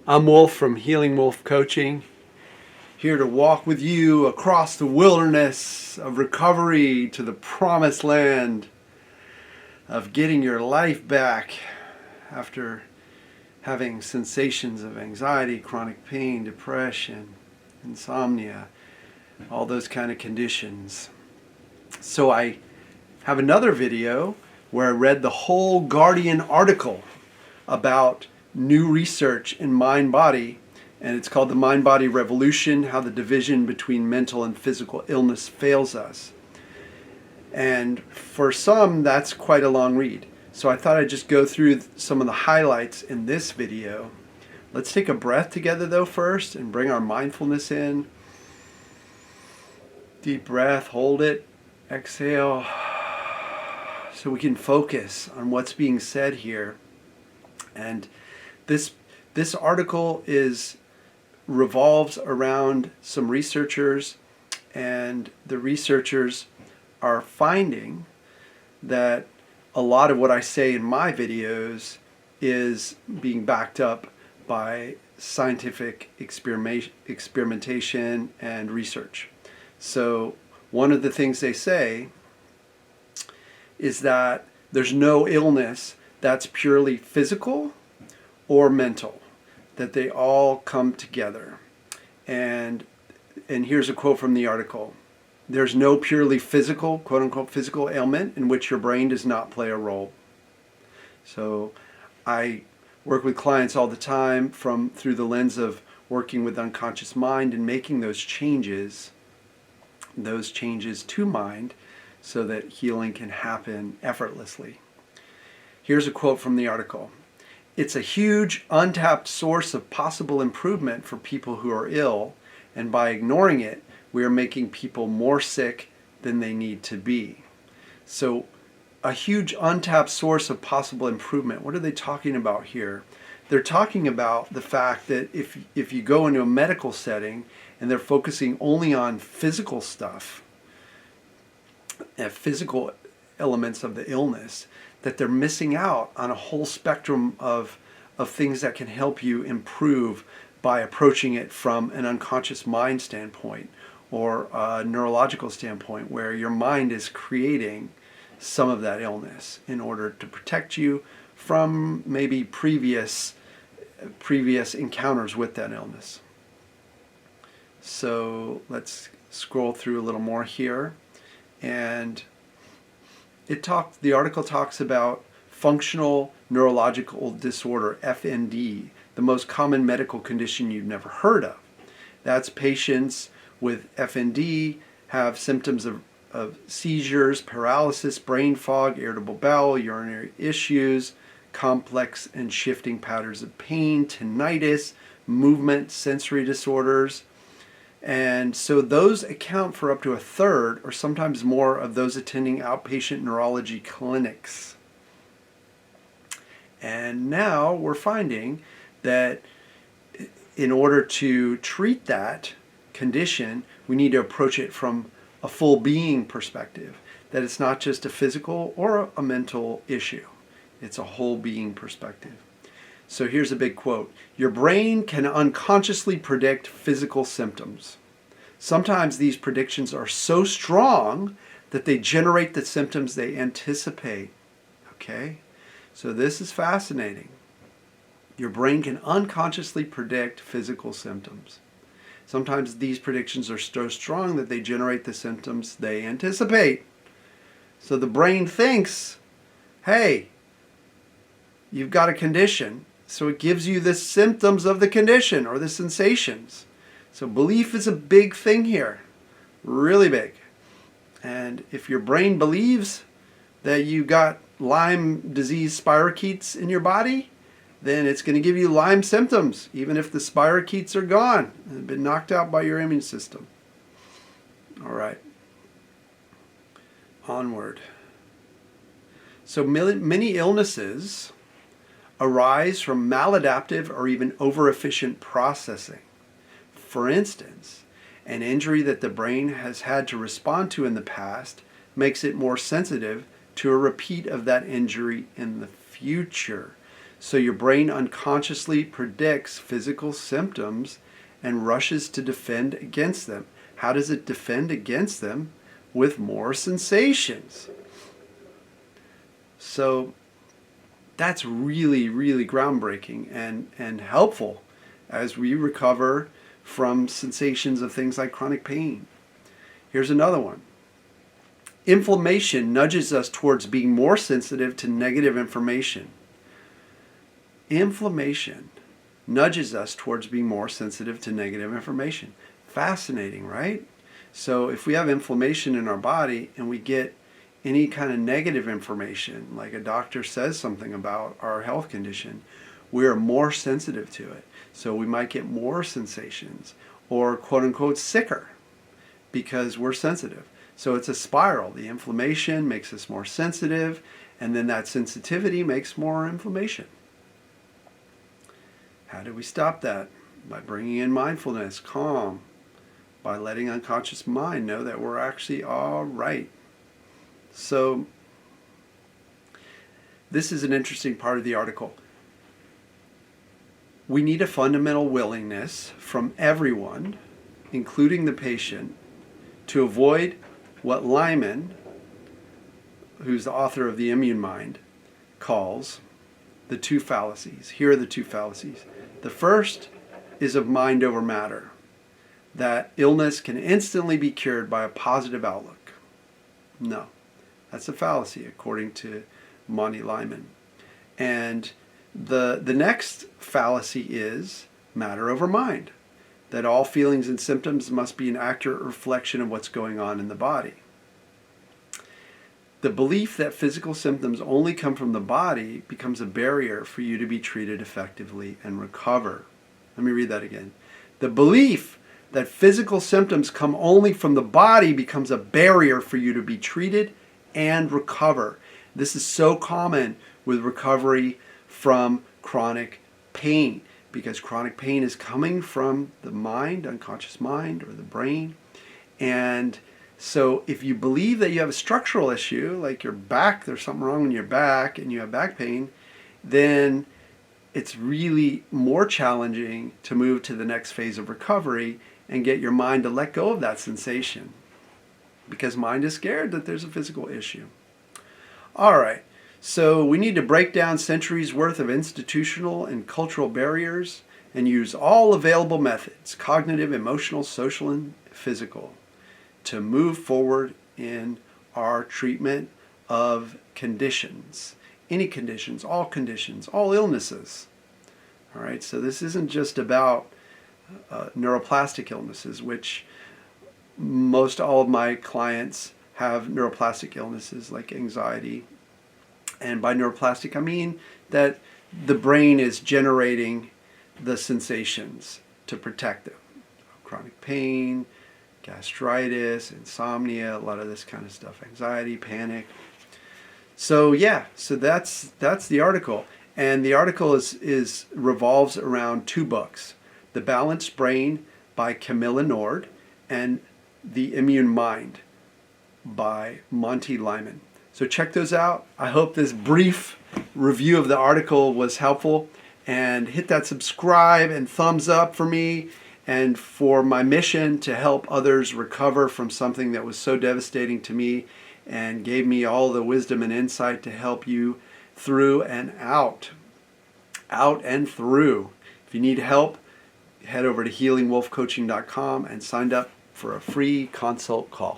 I'm Wolf from Healing Wolf Coaching, here to walk with you across the wilderness of recovery to the promised land of getting your life back after having sensations of anxiety, chronic pain, depression, insomnia, all those kind of conditions. So I have another video where I read the whole Guardian article about new research in Mindbody, and it's called The Mindbody Revolution: How the Division Between Mental and Physical Illness Fails Us. And for some, that's quite a long read. So I thought I'd just go through some of the highlights in this video. Let's take a breath together though first and bring our mindfulness in. Deep breath, hold it, exhale, so we can focus on what's being said here. And this article revolves around some researchers, and the researchers are finding that a lot of what I say in my videos is being backed up by scientific experimentation and research. So one of the things they say is that there's no illness that's purely physical or mental, that they all come together. And here's a quote from the article. There's no purely physical, quote unquote, physical ailment in which your brain does not play a role. So I work with clients all the time through the lens of working with unconscious mind and making those changes to mind so that healing can happen effortlessly. Here's a quote from the article. It's a huge untapped source of possible improvement for people who are ill, and by ignoring it, we are making people more sick than they need to be. So a huge untapped source of possible improvement. What are they talking about here? They're talking about the fact that if you go into a medical setting and they're focusing only on physical stuff, physical elements of the illness, that they're missing out on a whole spectrum of things that can help you improve by approaching it from an unconscious mind standpoint or a neurological standpoint, where your mind is creating some of that illness in order to protect you from maybe previous encounters with that illness. So let's scroll through a little more here. And the article talks about functional neurological disorder, FND, the most common medical condition you've never heard of. That's patients with FND have symptoms of seizures, paralysis, brain fog, irritable bowel, urinary issues, complex and shifting patterns of pain, tinnitus, movement, sensory disorders. And so those account for up to a third or sometimes more of those attending outpatient neurology clinics. And now we're finding that in order to treat that condition, we need to approach it from a full being perspective, that it's not just a physical or a mental issue. It's a whole being perspective. So here's a big quote. Your brain can unconsciously predict physical symptoms. Sometimes these predictions are so strong that they generate the symptoms they anticipate. Okay? So this is fascinating. Your brain can unconsciously predict physical symptoms. Sometimes these predictions are so strong that they generate the symptoms they anticipate. So the brain thinks, hey, you've got a condition, so it gives you the symptoms of the condition or the sensations. So belief is a big thing here, really big. And if your brain believes that you got Lyme disease spirochetes in your body, then it's going to give you Lyme symptoms, even if the spirochetes are gone and have been knocked out by your immune system. All right. Onward. So many illnesses arise from maladaptive or even overefficient processing. For instance, an injury that the brain has had to respond to in the past makes it more sensitive to a repeat of that injury in the future. So your brain unconsciously predicts physical symptoms and rushes to defend against them. How does it defend against them? With more sensations. So that's really, really groundbreaking and helpful as we recover from sensations of things like chronic pain. Here's another one. Inflammation nudges us towards being more sensitive to negative information. Inflammation nudges us towards being more sensitive to negative information. Fascinating, right? So if we have inflammation in our body and we get any kind of negative information, like a doctor says something about our health condition, we are more sensitive to it. So we might get more sensations or quote unquote sicker because we're sensitive. So it's a spiral. The inflammation makes us more sensitive, and then that sensitivity makes more inflammation. How do we stop that? By bringing in mindfulness, calm, by letting unconscious mind know that we're actually all right. So this is an interesting part of the article. We need a fundamental willingness from everyone, including the patient, to avoid what Lyman, who's the author of The Immune Mind, calls the two fallacies. Here are the two fallacies. The first is of mind over matter, that illness can instantly be cured by a positive outlook. No, that's a fallacy according to Monty Lyman. And the next fallacy is matter over mind, that all feelings and symptoms must be an accurate reflection of what's going on in the body. The belief that physical symptoms only come from the body becomes a barrier for you to be treated effectively and recover. Let me read that again. The belief that physical symptoms come only from the body becomes a barrier for you to be treated and recover. This is so common with recovery from chronic pain, because chronic pain is coming from the mind, unconscious mind, or the brain. And so if you believe that you have a structural issue, like your back, there's something wrong in your back and you have back pain, then it's really more challenging to move to the next phase of recovery and get your mind to let go of that sensation, because mind is scared that there's a physical issue. All right. So we need to break down centuries worth of institutional and cultural barriers and use all available methods, cognitive, emotional, social, and physical, to move forward in our treatment of conditions. Any conditions, all illnesses. All right, so this isn't just about neuroplastic illnesses, which most all of my clients have neuroplastic illnesses like anxiety. And by neuroplastic, I mean that the brain is generating the sensations to protect them. Chronic pain, gastritis, insomnia, a lot of this kind of stuff, anxiety, panic. So yeah, so that's the article. And the article is revolves around two books, The Balanced Brain by Camilla Nord and The Immune Mind by Monty Lyman. So check those out. I hope this brief review of the article was helpful, and hit that subscribe and thumbs up for me and for my mission to help others recover from something that was so devastating to me and gave me all the wisdom and insight to help you through and out and through. If you need help, head over to healingwolfcoaching.com and sign up for a free consult call.